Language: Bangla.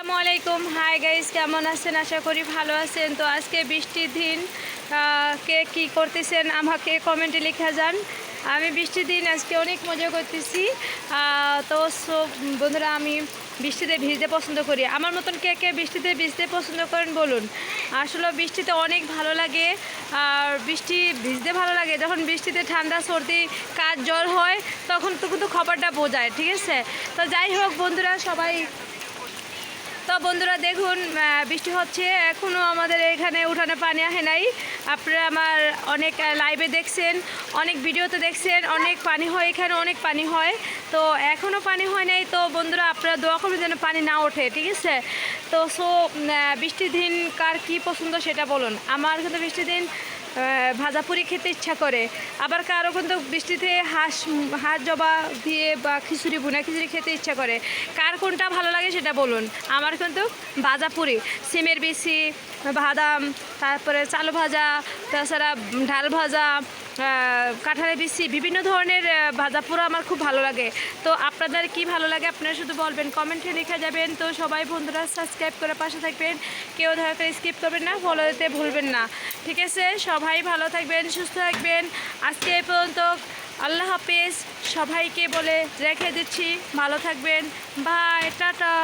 আসসালামাইকুম। হাই গাইস, কেমন আছেন? আশা করি ভালো আছেন। তো আজকে বৃষ্টির দিন, কে কী করতেছেন আমাকে কমেন্টে লিখে যান। আমি বৃষ্টির দিন আজকে অনেক মজা করতেছি। তো বন্ধুরা, আমি বৃষ্টিতে ভিজতে পছন্দ করি। আমার মতন কে কে বৃষ্টিতে ভিজতে পছন্দ করেন বলুন। আসলে বৃষ্টিতে অনেক ভালো লাগে। আর বৃষ্টি ভিজতে ভালো লাগে যখন বৃষ্টিতে ঠান্ডা সর্দি কাজ জ্বর হয়, তখন তো কিন্তু খবরটা বোঝায়, ঠিক আছে। তো যাই হোক বন্ধুরা, বন্ধুরা দেখুন, বৃষ্টি হচ্ছে এখনও আমাদের এখানে উঠানে পানি আসে নাই। আপনারা আমার অনেক লাইভে দেখছেন, অনেক ভিডিওতে দেখছেন, অনেক পানি হয়, এখানে অনেক পানি হয়। তো এখনও পানি হয় নাই। তো বন্ধুরা, আপনারা দোয়া করবেন যেন পানি না ওঠে, ঠিক আছে। তো বৃষ্টির দিন কার কী পছন্দ সেটা বলুন। আমার কিন্তু বৃষ্টির দিন ভাজাপুরি খেতে ইচ্ছা করে। আবার কারো কিন্তু বৃষ্টিতে হাঁস জবা দিয়ে বা ভুনা খিচুড়ি খেতে ইচ্ছা করে। কার কোনটা ভালো লাগে সেটা বলুন। আমার কিন্তু ভাজাপুরি, সিমের বিচি, বাদাম, তারপরে চালু ভাজা, তাছাড়া ঢাল ভাজা, কাঁঠালের বিচি, বিভিন্ন ধরনের ভাজা পোড়া আমার খুব ভালো লাগে। তো আপনাদের কি ভালো লাগে আপনারা শুধু বলবেন, কমেন্টে লিখে যাবেন। তো সবাই বন্ধুরা সাবস্ক্রাইব করে পাশে থাকবেন, কেউ দয়া করে স্কিপ করবেন না, ফলো দিতে ভুলবেন না, ঠিক আছে। সবাই ভালো থাকবেন, সুস্থ থাকবেন। আজকে এই পর্যন্ত, আল্লাহ হাফেজ। সবাইকে বলে রেখে দিচ্ছি, ভালো থাকবেন, বাই, টাটা।